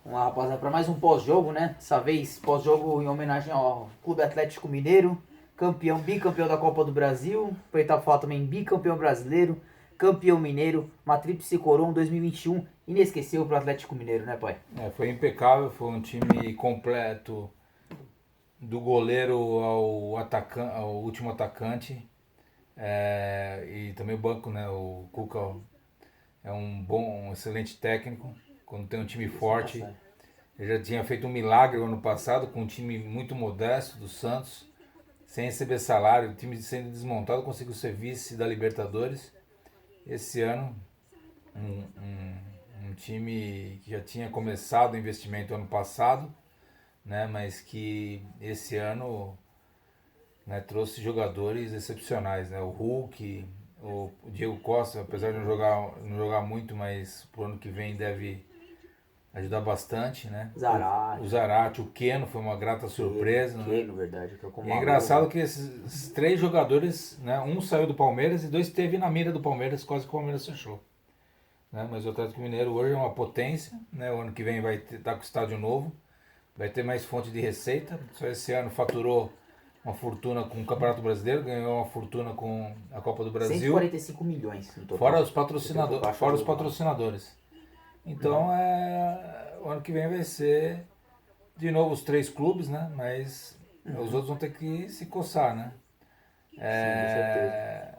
Vamos lá, rapaziada, para mais um pós-jogo, né? Dessa vez, pós-jogo em homenagem ao Clube Atlético Mineiro, campeão, bicampeão da Copa do Brasil. Aproveitar para falar também bicampeão brasileiro, campeão mineiro, uma tríplice coroa 2021. Inesquecível pro Atlético Mineiro, né, pai? Foi impecável, foi um time completo, do goleiro ao último atacante. E também o banco, né? O Cuca é um excelente técnico. Quando tem um time forte, ele já tinha feito um milagre no ano passado com um time muito modesto do Santos, sem receber salário, o time sendo desmontado, conseguiu ser vice da Libertadores. Esse ano, um time que já tinha começado o investimento ano passado, né, mas que esse ano, né, trouxe jogadores excepcionais, né, o Hulk, o Diego Costa, apesar de não jogar muito, mas pro ano que vem deve ajudar bastante, né? O Zarate. Zarate, o Keno foi uma grata surpresa, né? Que, na verdade, que é como E é engraçado que esses três jogadores, né, um saiu do Palmeiras e dois esteve na mira do Palmeiras, quase que o Palmeiras fechou. Né? Mas o Atlético Mineiro hoje é uma potência, né? O ano que vem vai estar com estádio novo, vai ter mais fonte de receita. Só esse ano faturou uma fortuna com o Campeonato Brasileiro, ganhou uma fortuna com a Copa do Brasil. 145 milhões no total. Fora os patrocinadores. Então, o ano que vem vai ser de novo os três clubes, né? Mas os outros vão ter que se coçar, né? Sim, com certeza.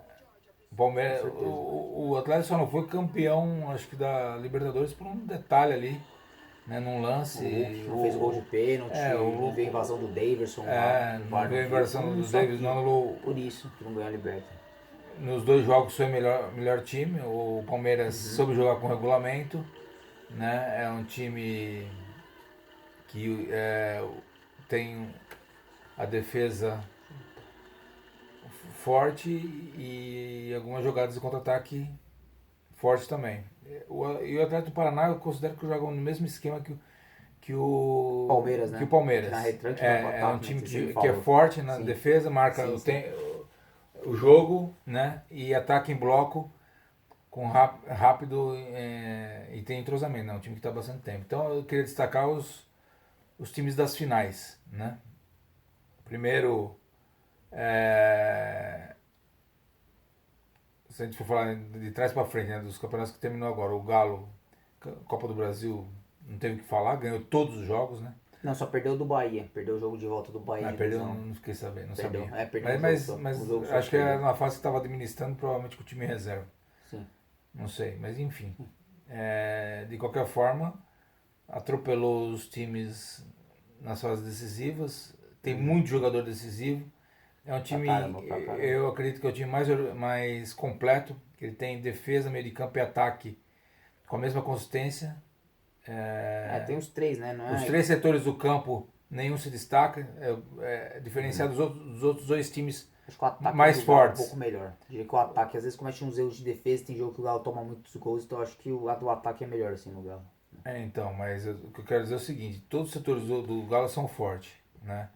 O Atlético só não foi campeão, acho que da Libertadores por um detalhe ali, né? Num lance. O Hulk não fez gol de pênalti, não veio a invasão do Davidson lá. Não veio a invasão do Davis, não. Por isso que não ganhou a Liberta. Nos dois jogos foi melhor time. O Palmeiras soube jogar com regulamento, né? É um time que tem a defesa forte e algumas jogadas de contra-ataque forte também. E o Atlético do Paraná eu considero que jogam no mesmo esquema que o Palmeiras, né? Que o Palmeiras. Na retranque, É um time que é forte na defesa, marca o jogo, né? E ataca em bloco com rápido e tem entrosamento, né? Um time que está há bastante tempo. Então eu queria destacar os times das finais, né? Primeiro, se a gente for falar de trás para frente, né, dos campeonatos que terminou agora, o Galo, Copa do Brasil, não teve o que falar, ganhou todos os jogos, né? Não, só perdeu do Bahia. Perdeu o jogo de volta do Bahia. Perdeu, não fiquei sabendo, não perdeu. sabia. Perdeu mas o jogo acho que era na fase que estava administrando, provavelmente com o time reserva. Sim. Não sei, mas enfim. De qualquer forma, atropelou os times nas fases decisivas. Tem muito jogador decisivo. É um time, eu acredito que é o time mais completo, que ele tem defesa, meio de campo e ataque com a mesma consistência. Tem os três, né? Os três setores do campo, nenhum se destaca, diferenciado dos outros dois times acho que o ataque mais fortes. Um pouco melhor. Diria que o ataque às vezes comete uns erros de defesa, tem jogo que o Galo toma muitos gols, então eu acho que o ataque é melhor assim no Galo. Então, mas o que eu quero dizer é o seguinte, todos os setores do Galo são fortes, né?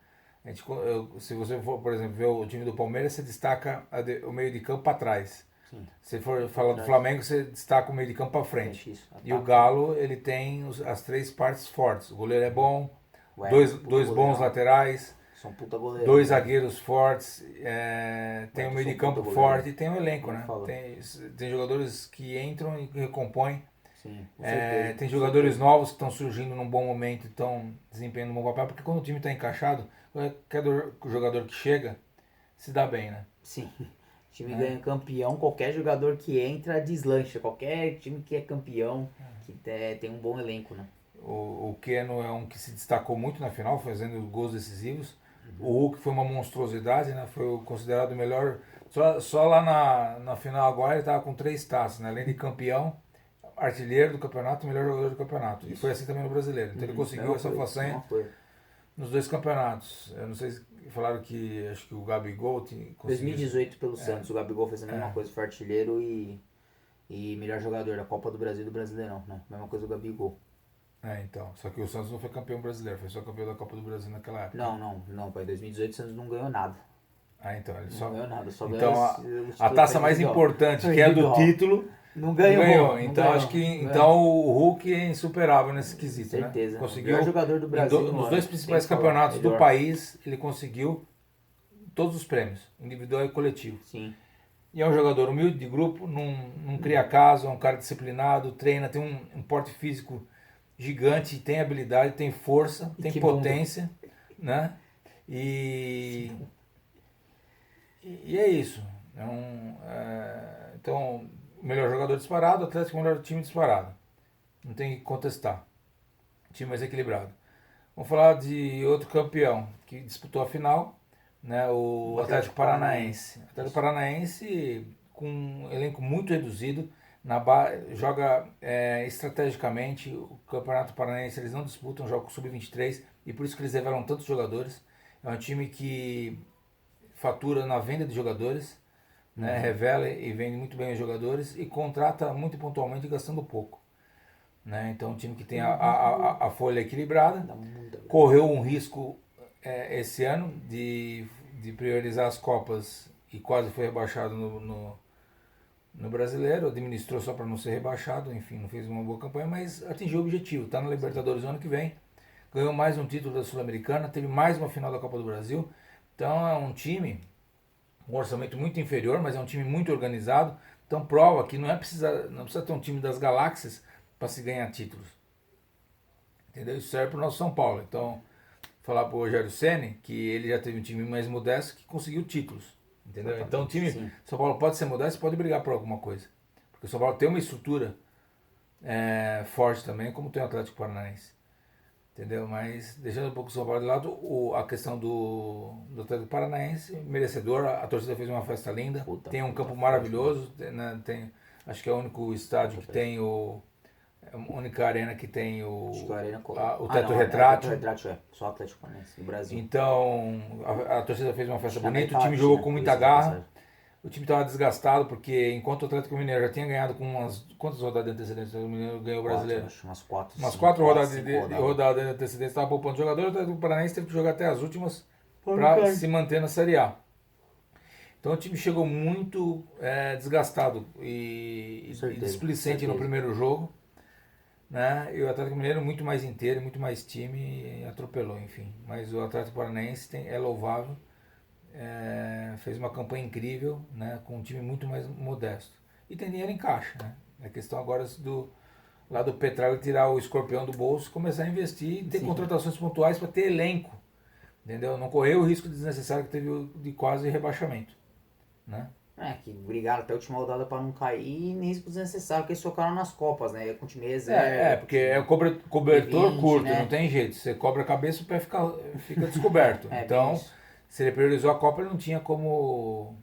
Se você for, por exemplo, ver o time do Palmeiras, você destaca o meio de campo para trás. Sim. Se for falar do Flamengo, você destaca o meio de campo para frente. E o Galo, ele tem as três partes fortes. O goleiro é bom, dois bons laterais, dois zagueiros fortes, tem o meio de campo forte e tem o elenco, né? Tem jogadores que entram e recompõem. Sim, tem jogadores novos que estão surgindo num bom momento e estão desempenhando um bom papel, porque quando o time está encaixado, qualquer jogador que chega se dá bem, né? Sim. O time ganha campeão, qualquer jogador que entra deslancha. Qualquer time que é campeão, que tem um bom elenco, né? O Keno é um que se destacou muito na final, fazendo gols decisivos. O Hulk foi uma monstruosidade, né? Foi considerado o melhor. Só lá na final agora ele estava com 3 taças, né? Além de campeão, artilheiro do campeonato e melhor jogador do campeonato. Isso. E foi assim também no brasileiro. Então ele conseguiu essa façanha nos dois campeonatos. Eu não sei se falaram que acho que o Gabigol conseguiu. 2018 pelo Santos, o Gabigol fez a mesma coisa, foi artilheiro e melhor jogador da Copa do Brasil e do Brasileirão, né? Mesma coisa do Gabigol. Então. Só que o Santos não foi campeão brasileiro, foi só campeão da Copa do Brasil naquela época. Não, pai. Em 2018 o Santos não ganhou nada. Então, ele não ganhou nada, só então ganhou a taça mais importante, que é a do título, Não Não ganhou. ganhou. não Então ganhou. acho que então o Hulk é insuperável nesse quesito, Com certeza. né? Conseguiu Melhor jogador do Brasil. nos mano. dois principais Sem falar. campeonatos do Melhor. país, ele conseguiu todos os prêmios, individual e coletivo. Sim. E é um jogador humilde de grupo, não cria caso, é um cara disciplinado, treina, tem um porte físico gigante, tem habilidade, tem força, tem que potência, né? E é isso. Então, o melhor jogador disparado, o Atlético é o melhor time disparado. Não tem que contestar. Time mais equilibrado. Vamos falar de outro campeão que disputou a final, né? O Atlético Paranaense. O Atlético Paranaense com um elenco muito reduzido, joga estrategicamente. O Campeonato Paranaense eles não disputam, jogam com sub-23 e por isso que eles revelam tantos jogadores. É um time que fatura na venda de jogadores, né? Revela e vende muito bem os jogadores e contrata muito pontualmente gastando pouco. Né? Então, um time que tem a folha equilibrada, correu um risco esse ano de priorizar as Copas e quase foi rebaixado no Brasileiro, administrou só para não ser rebaixado, enfim, não fez uma boa campanha, mas atingiu o objetivo, está na Libertadores no ano que vem, ganhou mais um título da Sul-Americana, teve mais uma final da Copa do Brasil, então é um time com um orçamento muito inferior, mas é um time muito organizado, então prova que não precisa ter um time das galáxias para se ganhar títulos. Entendeu? Isso serve para o nosso São Paulo. Então, falar para o Rogério Ceni que ele já teve um time mais modesto que conseguiu títulos. Entendeu? Então, o time Sim. São Paulo pode ser modesto, pode brigar por alguma coisa. Porque o São Paulo tem uma estrutura forte também, como tem o Atlético Paranaense. Entendeu? Mas, deixando um pouco o São Paulo de lado, a questão do Atlético Paranaense, merecedor, a torcida fez uma festa linda, tem um campo maravilhoso, né? Acho que é o único estádio que tem a única arena que tem o teto retrátil. Só o Atlético Paranaense do Brasil. Então, a torcida fez uma festa bonita, o time jogou com muita garra. O time estava desgastado, porque enquanto o Atlético Mineiro já tinha ganhado com quantas rodadas de antecedência? O Mineiro ganhou o Brasileiro? Umas 4 rodadas de antecedência, estava poupando jogador. O Atlético Paranaense teve que jogar até as últimas para se manter na Série A. Então o time chegou muito desgastado e displicente no primeiro jogo. Né? E o Atlético Mineiro muito mais inteiro, muito mais time, atropelou, enfim. Mas o Atlético Paranaense é louvável, fez uma campanha incrível, né? Com um time muito mais modesto. E tem dinheiro em caixa, né? É questão agora lá do Petralha tirar o escorpião do bolso, começar a investir e ter contratações pontuais para ter elenco, entendeu? Não correr o risco desnecessário que teve de quase rebaixamento, né? Que brigaram até a última rodada pra não cair e nem risco desnecessário, porque eles socaram nas Copas, né? Com o time reserva. Porque é cobertor 20, curto, né? não tem jeito. Você cobra a cabeça, o pé fica descoberto. Então, se ele priorizou a Copa, ele não tinha como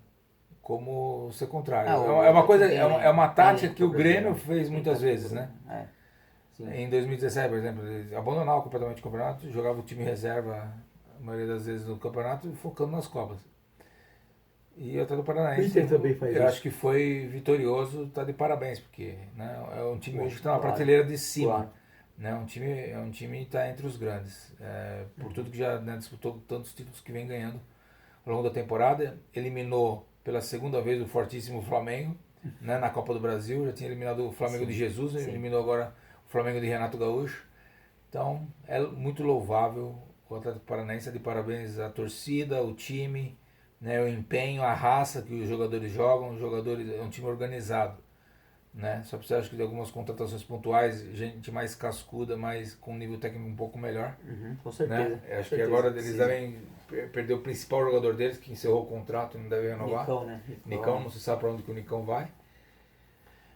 ser contrário. É uma tática que o Grêmio fez muitas vezes, né? Em 2017, por exemplo, ele abandonava completamente o campeonato, jogava o time reserva a maioria das vezes no campeonato, focando nas Copas. E o Atlético Paranaense, eu acho que foi vitorioso, está de parabéns, porque né, é um time hoje que está na prateleira de cima. Né, é um time que está entre os grandes. Por tudo que já disputou tantos títulos que vem ganhando ao longo da temporada. Eliminou pela segunda vez o fortíssimo Flamengo, né, na Copa do Brasil. Já tinha eliminado o Flamengo de Jesus, eliminou agora o Flamengo de Renato Gaúcho. Então é muito louvável o Atlético Paranaense, de parabéns à torcida, o time. Né, o empenho, a raça que os jogadores jogam, é um time organizado, né? Só precisa acho que de algumas contratações pontuais, gente mais cascuda, mas com um nível técnico um pouco melhor. Com certeza. Né? Acho que agora eles devem perder o principal jogador deles, que encerrou o contrato e não deve renovar. Nicão, né? Nicão, não se sabe para onde que o Nicão vai.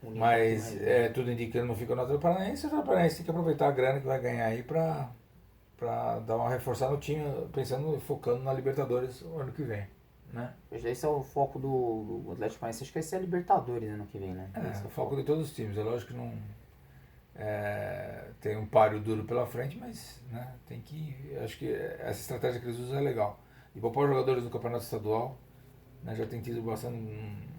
Mas tudo indica que ele não fica no Atlético Paranaense. O Atlético Paranaense tem que aproveitar a grana que vai ganhar aí para dar uma reforçada no time, focando na Libertadores o ano que vem. Né? Esse é o foco do Atlético Paranaense, acho que vai ser a Libertadores ano que vem, né? É o foco de todos os times. É lógico que não tem um páreo duro pela frente, mas né, tem que. Acho que essa estratégia que eles usam é legal. E poupar jogadores no campeonato estadual, né, já tem tido bastante,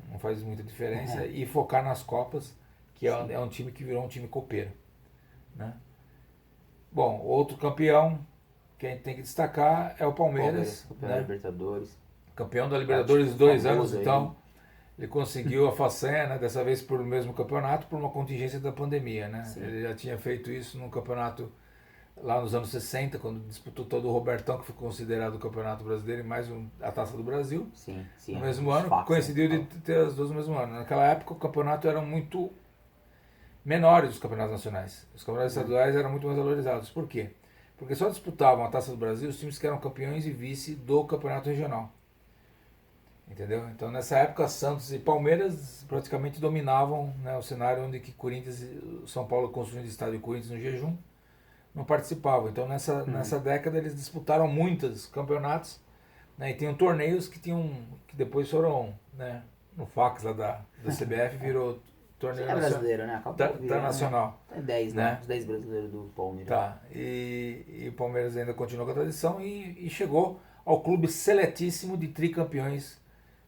não faz muita diferença. E focar nas Copas, que é um time que virou um time copeiro. Né? Bom, outro campeão que a gente tem que destacar é o Palmeiras. Campeão da Libertadores. Campeão da Libertadores 2 anos, então ele conseguiu a façanha, né, dessa vez pelo mesmo campeonato, por uma contingência da pandemia, né? Sim. Ele já tinha feito isso num campeonato lá nos anos 60, quando disputou todo o Robertão, que foi considerado o campeonato brasileiro e mais a Taça do Brasil. Sim. No É, mesmo os ano, fatos, coincidiu né? de ter as duas no mesmo ano. Naquela época o campeonato era muito menores dos campeonatos nacionais. Os campeonatos estaduais eram muito mais valorizados. Por quê? Porque só disputavam a Taça do Brasil os times que eram campeões e vice do campeonato regional. Entendeu? Então nessa época Santos e Palmeiras praticamente dominavam, né, o cenário onde que Corinthians e São Paulo, construindo estádio Corinthians no jejum, não participavam. Então nessa década eles disputaram muitos campeonatos, né, e tinham torneios que depois foram, né, no fax lá da CBF virou torneio É brasileiro, né? Acabou virando, nacional. É 10, né? né? Os 10 brasileiros do Palmeiras. Tá. E o Palmeiras ainda continuou com a tradição e chegou ao clube seletíssimo de tricampeões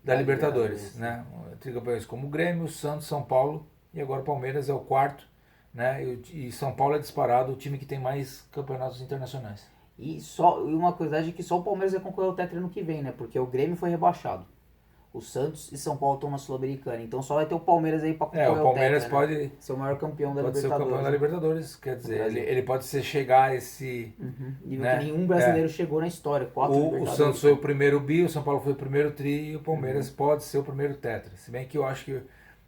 da Libertadores, né? Tricampeões como o Grêmio, Santos, São Paulo e agora o Palmeiras é o quarto, né? E São Paulo é disparado o time que tem mais campeonatos internacionais. E uma curiosidade é que só o Palmeiras vai concorrer ao Tetra ano que vem, né? Porque o Grêmio foi rebaixado. O Santos e São Paulo estão na Sul-Americana. Então só vai ter o Palmeiras aí pra concorrer o Palmeiras ao Tetra, pode né? Ser o maior campeão da pode ser o Libertadores. campeão da Libertadores, quer dizer, ele pode chegar a esse... Nível né? que nenhum brasileiro chegou na história. 4 O Libertadores. Santos foi o primeiro bi, o São Paulo foi o primeiro tri e o Palmeiras pode ser o primeiro tetra. Se bem que eu acho que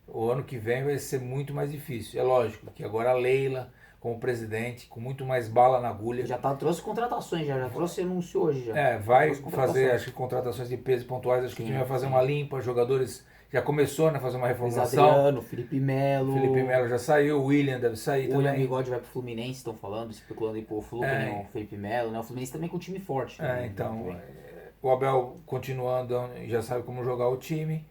o ano que vem vai ser muito mais difícil. É lógico que agora a Leila, como presidente, com muito mais bala na agulha, Trouxe contratações, já trouxe anúncio hoje. Já. vai Trouxe fazer, acho que contratações de peso pontuais, acho que o time vai fazer uma limpa, jogadores já começou, né, fazer uma Luiz reformulação. Adriano, Felipe Melo Já saiu, o William deve sair o William também. Bigode vai pro Fluminense, estão falando, especulando aí pro Flu, que nem o Felipe Melo, né? O Fluminense também com um time forte. Né? Então, o Abel continuando, já sabe como jogar o time.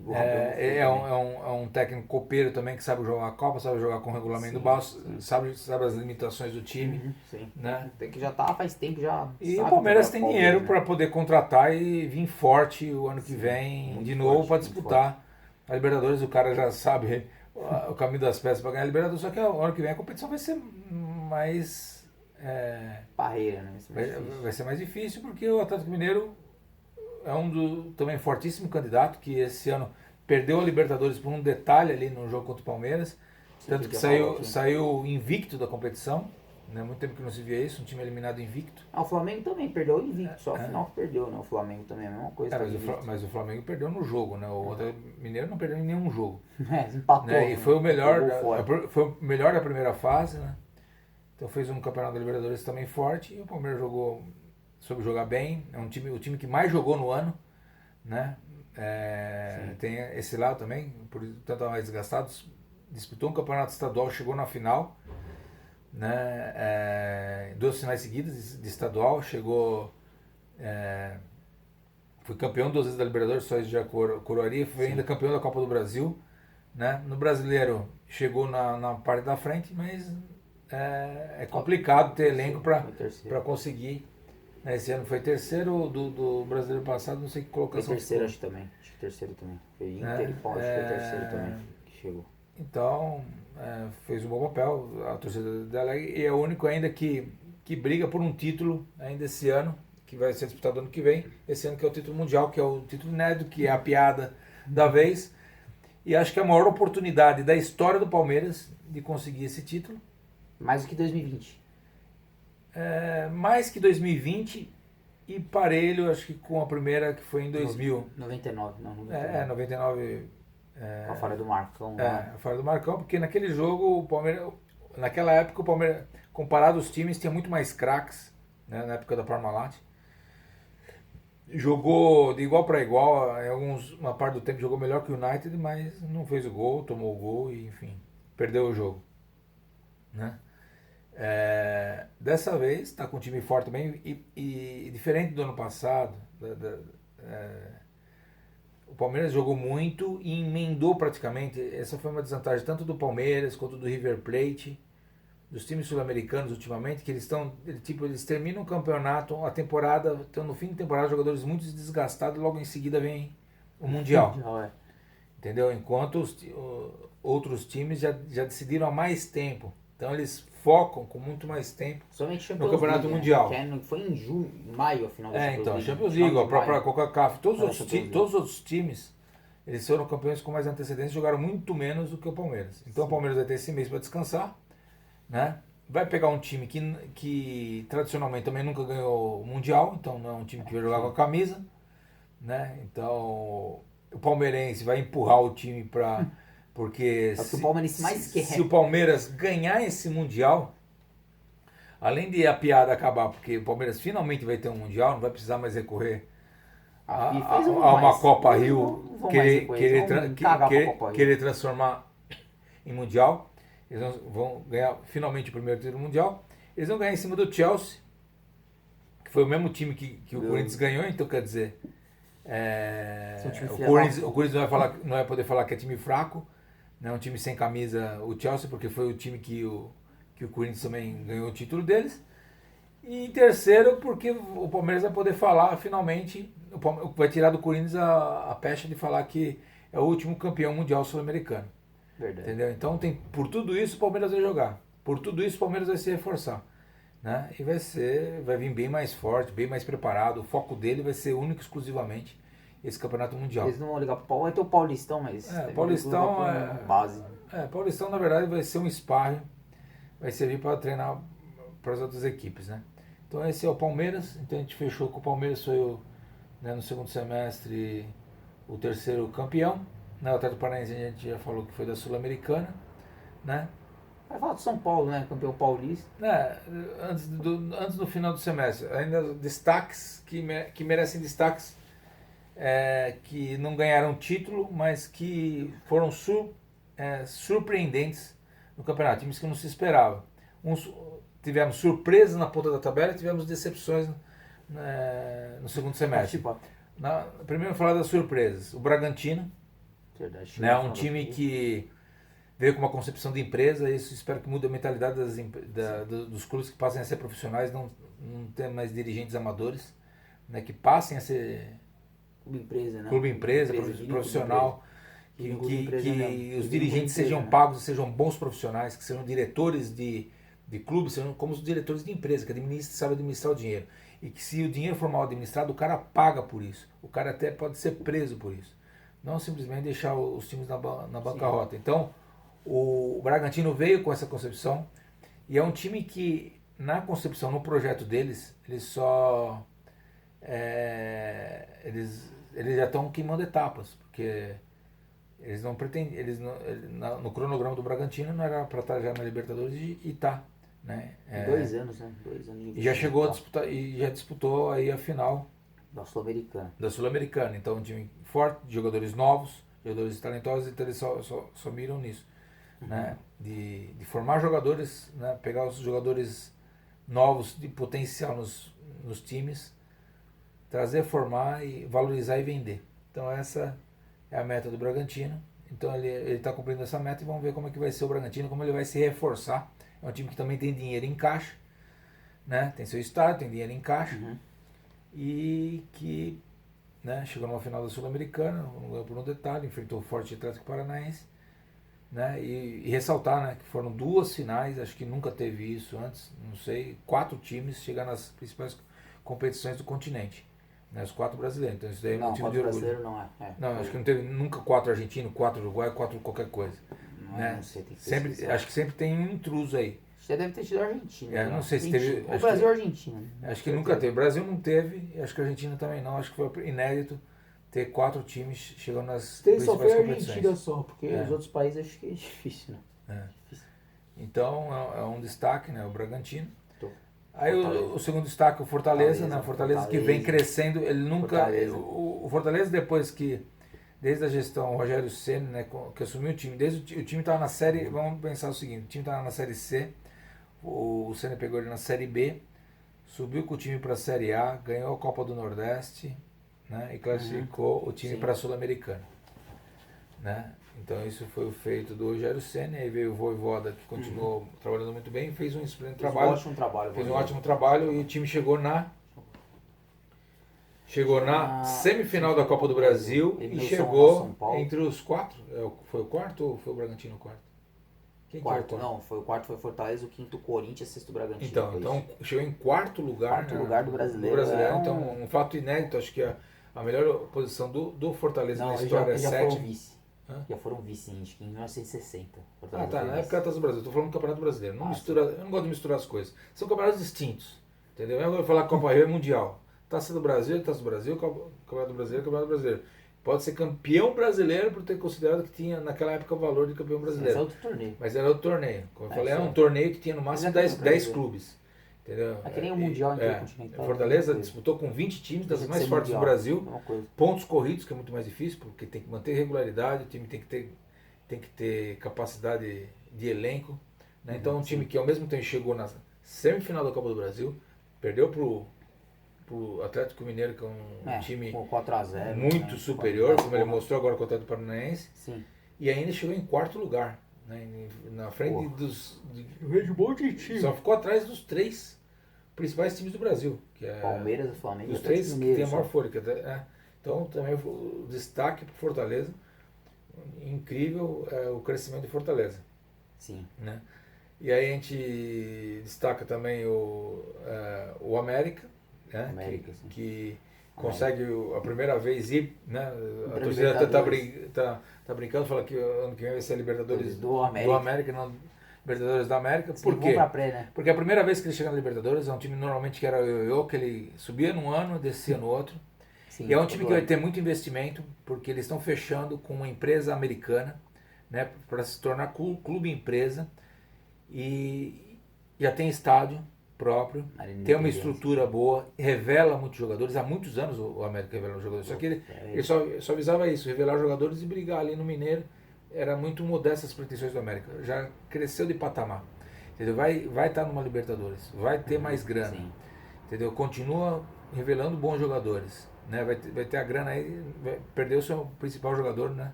O Abel É um técnico copeiro também que sabe jogar a Copa, sabe jogar com o regulamento do baixo, sabe as limitações do time. Sim. Né? Tem que já tá faz tempo já. E o Palmeiras tem dinheiro para poder contratar e vir forte o ano que vem de novo para disputar a Libertadores. O cara já sabe o caminho das peças para ganhar a Libertadores, só que o ano que vem a competição vai ser mais parreira, né? Vai ser mais difícil porque o Atlético Mineiro é também fortíssimo candidato, que esse ano perdeu a Libertadores por um detalhe ali no jogo contra o Palmeiras, tanto que saiu invicto da competição, né? Muito tempo que não se via isso, um time eliminado invicto. O Flamengo também perdeu o invicto, só no final que perdeu, né? O Flamengo também é a mesma coisa. Mas o Flamengo perdeu no jogo, né? O Atlético Mineiro não perdeu em nenhum jogo. Empatou. Né? E foi o melhor da primeira fase, né? Então fez um campeonato da Libertadores também forte e o Palmeiras soube jogar bem, é o time que mais jogou no ano, né? Tem esse lado também, por tanto mais desgastados, disputou um campeonato estadual, chegou na final, né? 2 finais seguidas de estadual, foi campeão 2 vezes da Libertadores, só isso já coroaria, foi ainda campeão da Copa do Brasil, né? No Brasileiro chegou na parte da frente, mas é complicado ter elenco para conseguir. Esse ano foi terceiro do brasileiro passado, não sei que colocação. Foi terceiro, acho também. Acho que terceiro também. Foi Inter e Pau, acho que foi terceiro também que chegou. Então, fez um bom papel a torcida da Alegre e é o único ainda que briga por um título ainda esse ano, que vai ser disputado ano que vem. Esse ano que é o título mundial, que é o título inédito, que é a piada da vez. E acho que é a maior oportunidade da história do Palmeiras de conseguir esse título. Mais do que 2020. Mais que 2020 e parelho, acho que com a primeira que foi em 2000. 99, não, 99. A falha do Marcão. A falha do Marcão, porque naquele jogo, o Palmeiras, naquela época, o Palmeiras, comparado aos times, tinha muito mais craques, né, na época da Parmalat. Jogou de igual para igual, uma parte do tempo jogou melhor que o United, mas não fez o gol, tomou o gol e, enfim, perdeu o jogo. Né? Dessa vez está com um time forte também e diferente do ano passado, o Palmeiras jogou muito e emendou praticamente. Essa foi uma desvantagem tanto do Palmeiras quanto do River Plate, dos times sul-americanos ultimamente, que eles terminam o campeonato, a temporada, estão no fim de temporada, jogadores muito desgastados e logo em seguida vem o Mundial. Entendeu? Enquanto outros times já decidiram há mais tempo. Então eles focam com muito mais tempo no Campeonato Mundial. Foi em maio a final da Champions League. Champions League, a própria Coca-Cola, todos os outros times eles foram campeões com mais antecedência e jogaram muito menos do que o Palmeiras. Então o Palmeiras vai ter esse mês para descansar, né? Vai pegar um time que tradicionalmente também nunca ganhou o Mundial, então não é um time que vai jogar com a camisa, né? Então o palmeirense vai empurrar o time para... Porque É o que o palmeirense mais quer. se o Palmeiras ganhar esse Mundial, além de a piada acabar, porque o Palmeiras finalmente vai ter um Mundial, não vai precisar mais recorrer a uma Copa Rio, querer transformar em Mundial. Eles vão ganhar finalmente o primeiro título mundial. Eles vão ganhar em cima do Chelsea, que foi o mesmo time que o Corinthians ganhou, então quer dizer, o Corinthians não vai poder falar que é time fraco, né? Um time sem camisa, o Chelsea, porque foi o time que o Corinthians também ganhou o título deles. E em terceiro, porque o Palmeiras vai poder falar finalmente, vai tirar do Corinthians a pecha de falar que é o último campeão mundial sul-americano. Verdade. Entendeu? Então, por tudo isso o Palmeiras vai jogar. Por tudo isso o Palmeiras vai se reforçar. Né? E vai vir bem mais forte, bem mais preparado. O foco dele vai ser único e exclusivamente esse campeonato mundial. Eles não vão ligar pro Paulo, vai ter o Paulistão, mas... Paulistão base. Paulistão, na verdade, vai ser um sparring. Vai servir para treinar para as outras equipes, né? Então esse é o Palmeiras. Então a gente fechou com o Palmeiras, foi no segundo semestre o terceiro campeão. Na Atlético Paranaense a gente já falou que foi da Sul-Americana, né? Vai falar do São Paulo, né? Campeão paulista. Antes do final do semestre, ainda destaques que merecem destaques, que não ganharam título, mas que foram surpreendentes no campeonato, times que não se esperava. Tivemos surpresas na ponta da tabela e tivemos decepções no segundo semestre. Primeiro falar das surpresas. O Bragantino, né, um time que veio com uma concepção de empresa, isso espero que mude a mentalidade dos clubes que passem a ser profissionais, não tem mais dirigentes amadores, né, que passem a ser clube empresa, profissional, que os dirigentes sejam pagos, sejam bons profissionais, que sejam diretores de clubes, sejam como os diretores de empresa, que sabe administrar o dinheiro. E que se o dinheiro for mal administrado, o cara paga por isso. O cara até pode ser preso por isso. Não simplesmente deixar os times na bancarrota. Então, o Bragantino veio com essa concepção e é um time que, na concepção, no projeto deles, eles já estão queimando etapas, porque eles não pretendem, no cronograma do Bragantino não era para estar já na Libertadores e tá, né? 2 anos, né? 2 anos e já chegou a disputar e já disputou aí a final da Sul-Americana. Então um time forte, de jogadores novos, jogadores talentosos, então eles só miram nisso, né? De formar jogadores, né? Pegar os jogadores novos de potencial nos times, trazer, formar e valorizar e vender. Então essa é a meta do Bragantino. Então ele está cumprindo essa meta e vamos ver como é que vai ser o Bragantino, como ele vai se reforçar. É um time que também tem dinheiro em caixa, né? Tem seu estádio, tem dinheiro em caixa, e que, né, chegou numa final da Sul-Americana, não ganhou por um detalhe, enfrentou o forte Atlético Paranaense, né? E ressaltar, né, que foram 2 finais, acho que nunca teve isso antes, não sei, 4 times chegar nas principais competições do continente. Né, os 4 brasileiros, então isso daí é motivo de orgulho. Brasileiro não é. Não, acho que não teve nunca 4 argentinos, 4 uruguaios, 4 qualquer coisa. Né? Não sei, tem que sempre, acho que sempre tem um intruso aí. Já deve ter tido a Argentina. Não sei se teve. O Brasil ou Argentina. Acho que nunca teve. O Brasil não teve, acho que a Argentina também não. Acho que foi inédito ter 4 times chegando nas principais competições. Só foi a Argentina só, porque os outros países acho que é difícil, né? Então é um destaque, né? O Bragantino. Aí o segundo destaque, o Fortaleza, né? O Fortaleza que vem crescendo, ele nunca... O Fortaleza desde a gestão Rogério Ceni, né, que assumiu o time, desde o time estava na série, vamos pensar o seguinte, o time estava na série C, o Ceni pegou ele na série B, subiu com o time para a série A, ganhou a Copa do Nordeste, né, e classificou o time para a Sul-Americana, né? Então isso foi o feito do Rogério Ceni, aí veio o Vojvoda, que continuou trabalhando muito bem, fez um excelente trabalho. Fez um ótimo trabalho e o time chegou na semifinal da Copa do Brasil e chegou entre os 4. Foi o quarto ou foi o Bragantino o quarto? Quarto, não, foi o quarto, foi Fortaleza, o quinto Corinthians, sexto Bragantino. Então chegou em quarto lugar. Quarto lugar do brasileiro. Então um fato inédito, acho que A melhor posição do Fortaleza Não, na história é já foram 7. vice. Hã? Já foram vice, acho que em 1960. Ah, Fortaleza tá. foi Na vice. época da Taça do Brasil. Tô falando do Campeonato Brasileiro. Não Ah, mistura, eu não gosto de misturar as coisas. São campeonatos distintos. Entendeu? Eu vou falar que Copa Rio é mundial. Taça do Brasil, Taça do Brasil, Campeonato Brasileiro, Campeonato Brasileiro. Pode ser campeão brasileiro por ter considerado que tinha naquela época o valor de campeão Esse é brasileiro. outro torneio. Mas era outro torneio. Como eu falei, era um certo. torneio que tinha no máximo Mas é 10 campeão brasileiro. clubes. Entendeu? É que nem o Mundial Intercontinental, Fortaleza é uma coisa. disputou com 20 times das Deixa de mais ser fortes do mundial, Brasil. é uma coisa. Pontos corridos, que é muito mais difícil, porque tem que manter regularidade, o time tem que ter capacidade de elenco. Né? Então, um time que ao mesmo tempo chegou na semifinal da Copa do Brasil, perdeu pro Atlético Mineiro, que é um time com 4-0, muito né? superior, como ele mostrou agora com o Atlético Paranaense, Sim. e ainda chegou em quarto lugar. Né? Na frente Vejo um monte de time. só ficou atrás dos 3 principais times do Brasil, que é Palmeiras, Flamengo, os e 3 que Mineiro, tem a maior só. folha. Então também o destaque para Fortaleza, incrível o crescimento de Fortaleza. Sim. Né? E aí a gente destaca também o América, né? América, que consegue a primeira vez ir, né? A Pra torcida Libertadores. tá brincando, fala que ano que vem vai ser a Libertadores Do América. não Libertadores da América. Sim, Por vão quê? pra pré, né? Porque a primeira vez que ele chega na Libertadores é um time normalmente que era o ioiô, que ele subia num ano, descia no outro. Sim, E é um time todo que vai ano. ter muito investimento, porque eles estão fechando com uma empresa americana, né, para se tornar clube empresa, e já tem estádio próprio, Arena tem uma Independência. estrutura boa, revela muitos jogadores. Há muitos anos o América revela os jogadores, só que ele só visava isso, revelar jogadores e brigar ali no Mineiro. Era muito modesto as pretensões do América, já cresceu de patamar, entendeu? Vai estar numa Libertadores, vai ter mais grana, Sim. entendeu? Continua revelando bons jogadores, né? Vai ter a grana aí, perdeu o seu principal jogador, né?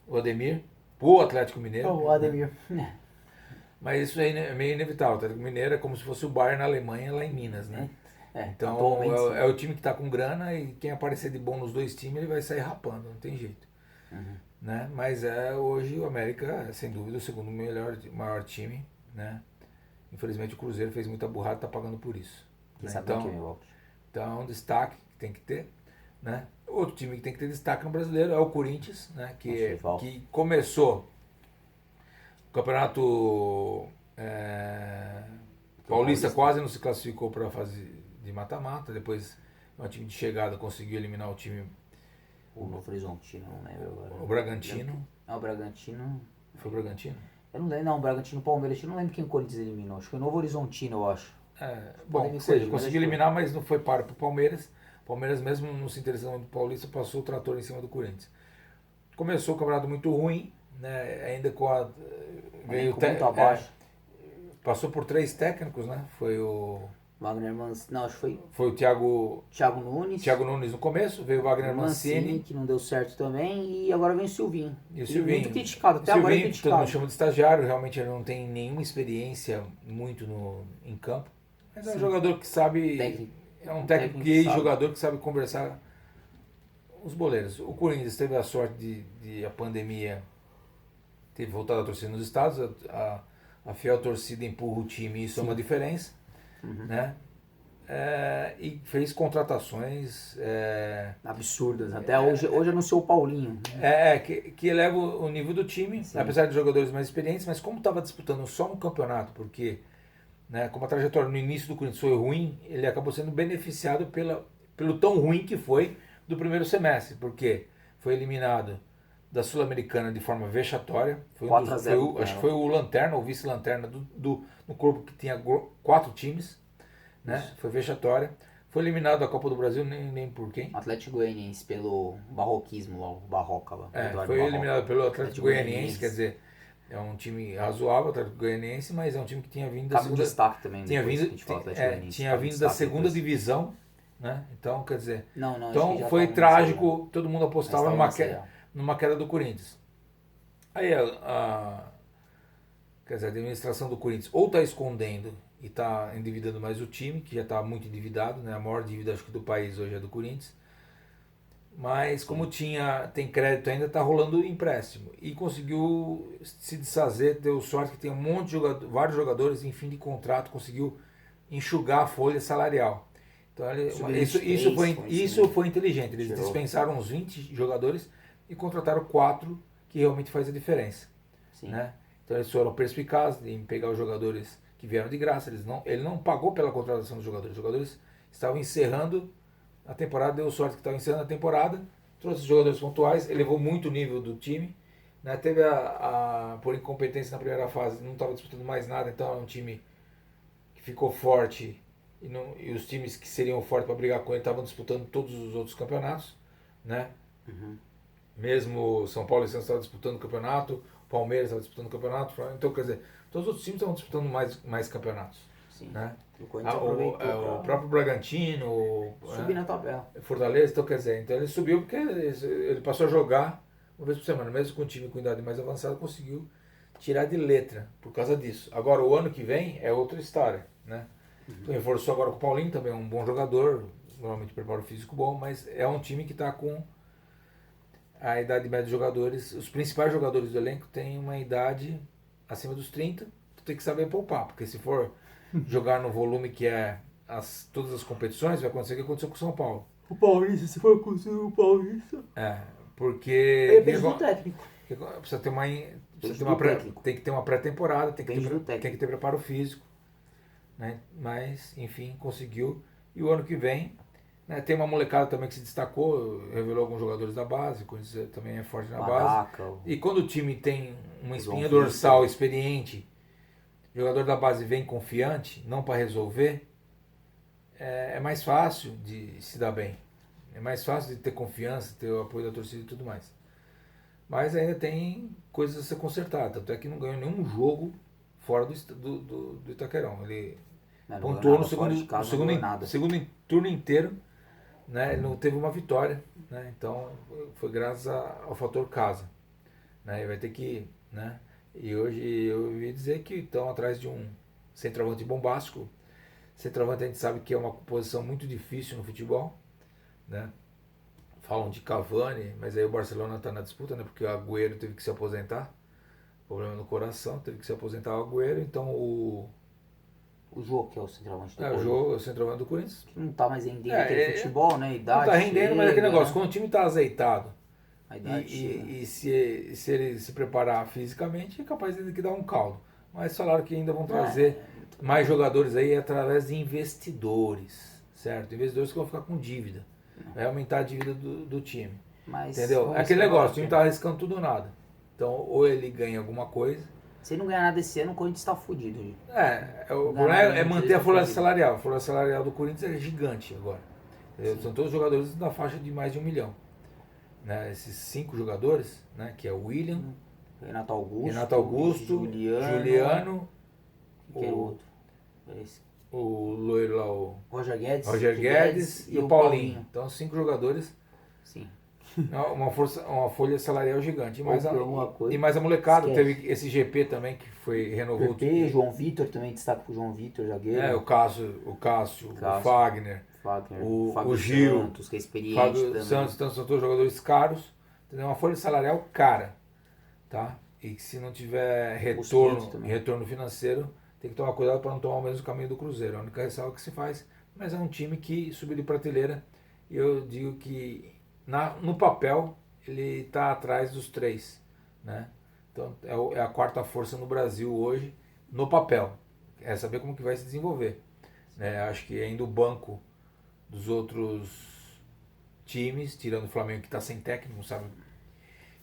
O Ademir, o Atlético Mineiro. O Ademir. Mas isso aí é meio inevitável. O Atlético Mineiro é como se fosse o Bayern na Alemanha, lá em Minas, né? Então atualmente, sim. é o time que está com grana, e quem aparecer de bom nos dois times, ele vai sair rapando, não tem jeito. Né? Mas hoje o América é sem dúvida o segundo maior time, né? Infelizmente o Cruzeiro fez muita burrada e está pagando por isso. Quem Né? sabe que me volte. Então, destaque que tem que ter. Né? Outro time que tem que ter destaque no brasileiro é o Corinthians, né? que começou o campeonato paulista, quase não se classificou para a fase de mata-mata. Depois, um time de chegada conseguiu eliminar o time. O Novo Horizontino, não lembro agora. O Bragantino. Não, o Bragantino. Foi o Bragantino? Eu não lembro, não, o Bragantino Palmeiras, eu não lembro quem o Corinthians eliminou. Acho que foi o Novo Horizontino, eu acho. Bom, me ou seja, corrigir, mas conseguiu acho que eliminar, mas não foi para o Palmeiras. O Palmeiras, mesmo não se interessando do Paulista, passou o trator em cima do Corinthians. Começou o campeonato muito ruim, né? Ainda com a. Veio muito abaixo. Passou por 3 técnicos, né? Foi o. Wagner Mancini, não, acho que Foi o Thiago Nunes no começo, veio o Wagner Mancini. que não deu certo também, e agora vem o Silvinho. E o Silvinho. Muito criticado, até agora é Silvinho, criticado. todo mundo chama de estagiário, realmente ele não tem nenhuma experiência muito em campo. Mas é um jogador que sabe. É um técnico e jogador que sabe conversar os boleiros. O Corinthians teve a sorte de a pandemia ter voltado a torcer nos estados. A fiel torcida empurra o time, e isso é uma diferença. Né? E fez contratações absurdas. Até hoje anunciou o Paulinho. Que eleva o nível do time, apesar de jogadores mais experientes, mas como estava disputando só no campeonato, porque, né, como a trajetória no início do Corinthians foi ruim, ele acabou sendo beneficiado pelo tão ruim que foi do primeiro semestre, porque foi eliminado da Sul-Americana de forma vexatória. Acho que foi o Lanterna, o vice-lanterna no corpo que tinha 4 times. Né? Foi vexatória. Foi eliminado da Copa do Brasil, nem por quem. Atlético Goianiense, pelo barroquismo lá, o Barroca lá. Foi eliminado pelo Atlético Goianiense, quer dizer, é um time razoável, o Atlético Goianiense, mas é um time que tinha vindo da segunda. Destaque também, tinha vindo da segunda divisão, né? Então, quer dizer, então foi trágico, todo mundo apostava numa queda do Corinthians. Aí quer dizer, a administração do Corinthians ou está escondendo e está endividando mais o time, que já está muito endividado, né? A maior dívida acho que do país hoje é do Corinthians. Mas como tem crédito ainda, está rolando empréstimo. E conseguiu se desfazer, deu sorte que tem um monte de vários jogadores em fim de contrato, conseguiu enxugar a folha salarial. Então, Sub-23, isso foi inteligente. Eles Tirou. dispensaram uns 20 jogadores e contrataram 4 que realmente faz a diferença. Sim. Né? Então eles foram perspicazes em pegar os jogadores que vieram de graça. Ele não pagou pela contratação dos jogadores. Os jogadores estavam encerrando a temporada, deu sorte que estavam encerrando a temporada, trouxe os jogadores pontuais, elevou muito o nível do time. Né? Teve por incompetência na primeira fase, não estava disputando mais nada, então é um time que ficou forte e os times que seriam fortes para brigar com ele estavam disputando todos os outros campeonatos. Né? Uhum. Mesmo São Paulo e Santos estavam disputando o campeonato, Palmeiras estava disputando o campeonato, então quer dizer, todos os outros times estavam disputando mais campeonatos. Sim. Né? O Corinthians aproveitou O próprio Bragantino, subir na tabela. Fortaleza, então quer dizer, então ele subiu porque ele passou a jogar uma vez por semana, mesmo com um time com idade mais avançada, conseguiu tirar de letra por causa disso. Agora o ano que vem é outra história, né? Então, reforçou agora com o Paulinho, também é um bom jogador, normalmente preparo físico bom, mas é um time que está com a idade média dos jogadores, os principais jogadores do elenco têm uma idade acima dos 30, tu tem que saber poupar, porque se for jogar no volume que é todas as competições, vai acontecer o que aconteceu com o São Paulo. O Paulista, se for conseguir o Paulista. Porque Depende do técnico. precisa ter uma técnico. tem que ter uma pré-temporada, tem Depende do que técnico. ter preparo físico, né? Mas enfim, conseguiu. E o ano que vem, né, tem uma molecada também que se destacou, revelou alguns jogadores da base, o Corinthians também é forte na Madaca, base. E quando o time tem uma espinha João dorsal Vitor. experiente, o jogador da base vem confiante, não para resolver, é mais fácil de se dar bem. É mais fácil de ter confiança, ter o apoio da torcida e tudo mais. Mas ainda tem coisas a ser consertadas. Tanto é que não ganhou nenhum jogo fora do Itaquerão. Ele pontuou no segundo turno inteiro. Né? Ele não teve uma vitória. Né? Então foi graças ao fator casa. Né? Ele vai ter que... Né? E hoje eu ouvi dizer que estão atrás de um centroavante bombástico. Centroavante a gente sabe que é uma posição muito difícil no futebol. Né? Falam de Cavani, mas aí o Barcelona está na disputa, né? Porque o Agüero teve que se aposentar, problema no coração, teve que se aposentar o Agüero, então o Jô, que é o centroavante do o centroavante do Corinthians, que não tá mais rendendo aquele futebol, né? Idade não tá rendendo, mas é aquele negócio, né? quando o time tá azeitado A idade e se ele se preparar fisicamente, é capaz de que dar um caldo. Mas falaram que ainda vão trazer mais jogadores aí através de investidores, certo? Investidores que vão ficar com dívida. Vai aumentar a dívida do time. Mas entendeu? É aquele negócio, o time tá arriscando tudo ou nada. Então, ou ele ganha alguma coisa. Se não ganhar nada esse ano, o Corinthians tá fudido. O problema é manter a folha salarial. A folha salarial do Corinthians é gigante agora. São todos jogadores da faixa de mais de 1 milhão. Né? Esses 5 jogadores, né? Que é o William, Renato Augusto, Juliano, que é o outro. o loiro lá, o Roger Guedes e o Paulinho. Então, 5 jogadores. Sim. Uma folha salarial gigante. E mais a molecada. Esquece. Teve esse GP também que renovou o João Vitor também, destaca pro João Vitor, zagueiro. O Cássio, o Fagner, o Gil, Santos, que é experiente Fábio também. Santos, então são todos jogadores caros. Entendeu? Uma folha salarial cara. Tá? E que se não tiver retorno financeiro, tem que tomar cuidado para não tomar o mesmo caminho do Cruzeiro. A única ressalva que se faz, mas é um time que subiu de prateleira. E eu digo que no papel ele está atrás dos 3. Né? Então é a 4ª força no Brasil hoje, no papel. É saber como que vai se desenvolver. Né? Acho que ainda o banco dos outros times, tirando o Flamengo que está sem técnico, não sabe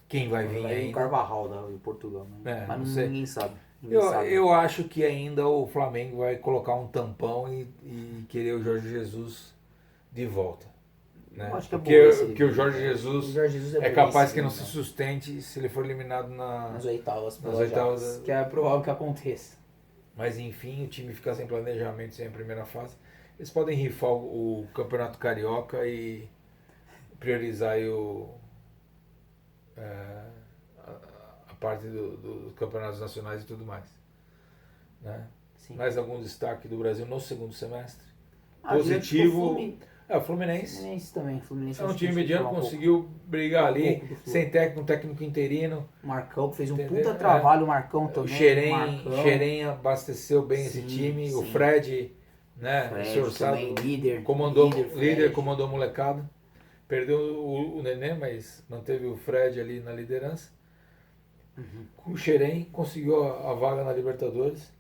quem vai vir aí. O Carvajal do Portugal, né? Mas ninguém sabe. Eu acho que ainda o Flamengo vai colocar um tampão e querer o Jorge Jesus de volta. Né? Acho que é porque o Jorge Jesus é capaz que não se sustente se ele for eliminado nas oitavas. Que é provável que aconteça. Mas enfim, o time ficar sem planejamento, sem a primeira fase. Eles podem rifar o Campeonato Carioca e priorizar aí a parte dos campeonatos nacionais e tudo mais. Né? Mais algum destaque do Brasil no segundo semestre? Positivo. O Fluminense também. É um time mediano, conseguiu brigar ali, sem técnico, um técnico interino. O Marcão fez um puta trabalho, o Marcão também. O Xerém abasteceu bem esse time. O Fred né? Fred Esforçado, também, líder. comandou, Fred. líder, comandou a molecada. Perdeu o Nenê, mas manteve o Fred ali na liderança. O Xerém conseguiu a vaga na Libertadores,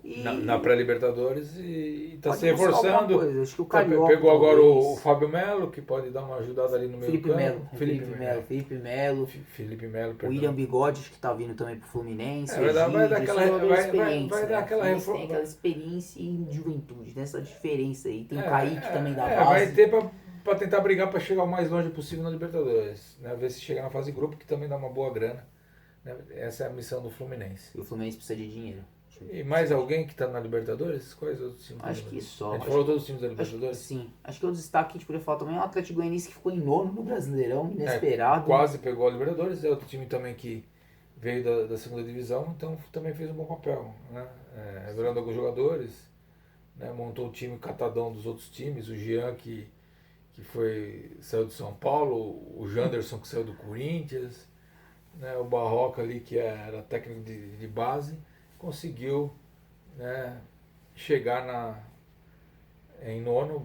E na pré-Libertadores, e está pode se buscar alguma reforçando. coisa. Acho que o Carioca, Pegou agora talvez. o Fábio Melo, que pode dar uma ajudada ali no meio Felipe do campo. Melo. Felipe Melo. Felipe Melo, O perdão. William Bigodes, que tá vindo também pro Fluminense. Vai dar aquela, experiência. vai dar aquela Tem reforma. aquela experiência em juventude, né? Essa diferença aí. Tem o É, Kaique também da base. Vai ter para tentar brigar para chegar o mais longe possível na Libertadores, né? Ver se chega na fase de grupo, que também dá uma boa grana, né? Essa é a missão do Fluminense. E o Fluminense precisa de dinheiro. E mais alguém que está na Libertadores? Quais outros times? Acho que só. A gente falou todos os times da Libertadores? Sim. Acho que o destaque que a gente poderia falar também é o Atlético Goianiense, que ficou em nono no Brasileirão, inesperado. Quase pegou a Libertadores, é outro time também que veio da segunda divisão, então também fez um bom papel, né? Revelando alguns jogadores, né? Montou o time catadão dos outros times, o Jean que saiu do São Paulo, o Janderson que saiu do Corinthians, né? O Barroca ali que era técnico de base, conseguiu, né, chegar em nono,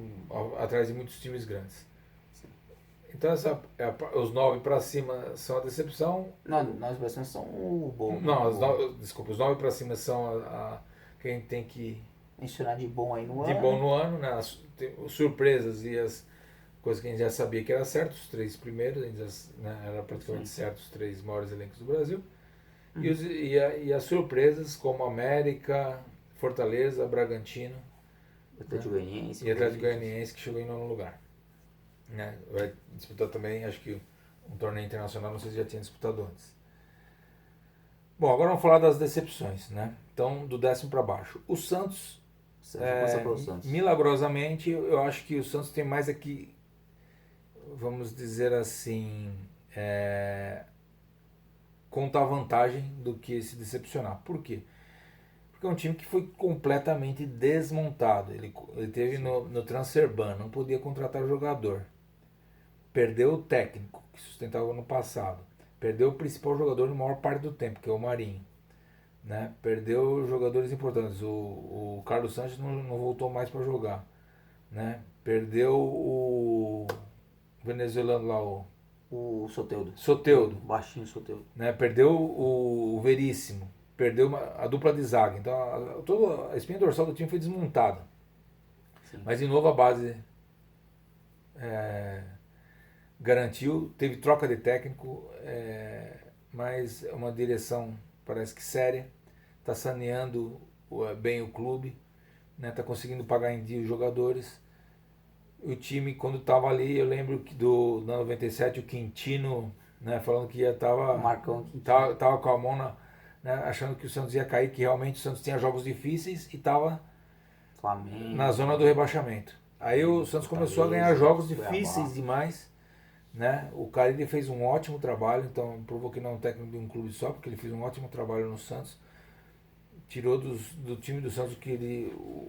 atrás de muitos times grandes. Então os 9 para cima são a decepção. Não, nós bastante são o bom. Não, os 9 para cima são quem tem que mencionar de bom aí no ano. De bom no ano, né? As surpresas e as coisas que a gente já sabia que era certo, os 3 primeiros, a gente já, né, era praticamente certo os 3 maiores elencos do Brasil. E as surpresas como América, Fortaleza, Bragantino, Atlético Goianiense. E Atlético Goianiense, que chegou em nono lugar. Né? Vai disputar também, acho que um torneio internacional, não sei se já tinha disputado antes. Bom, agora vamos falar das decepções, né? Então, do 10º para baixo. O Santos, milagrosamente, eu acho que o Santos tem mais aqui, vamos dizer assim, contar vantagem do que se decepcionar. Por quê? Porque é um time que foi completamente desmontado. Ele teve no transfer ban, não podia contratar jogador. Perdeu o técnico, que sustentava no passado. Perdeu o principal jogador na maior parte do tempo, que é o Marinho. Né? Perdeu jogadores importantes. O Carlos Sanches não voltou mais para jogar. Né? Perdeu o venezuelano lá, o Soteldo. Soteldo. Baixinho Soteldo. Né? Perdeu o Veríssimo. Perdeu a dupla de zaga. Então toda a espinha dorsal do time foi desmontada. Sim. Mas de novo a base garantiu. Teve troca de técnico, mas uma direção parece que séria. Está saneando bem o clube. Está conseguindo pagar em dia os jogadores. O time, quando estava ali, eu lembro que na 97 o Quintino, né, falando que estava com a mão né, achando que o Santos ia cair, que realmente o Santos tinha jogos difíceis e estava na zona do rebaixamento. Aí o Santos começou a ganhar jogos difíceis demais. Né? O Carille fez um ótimo trabalho, então provou que não é um técnico de um clube só, porque ele fez um ótimo trabalho no Santos. Tirou do time do Santos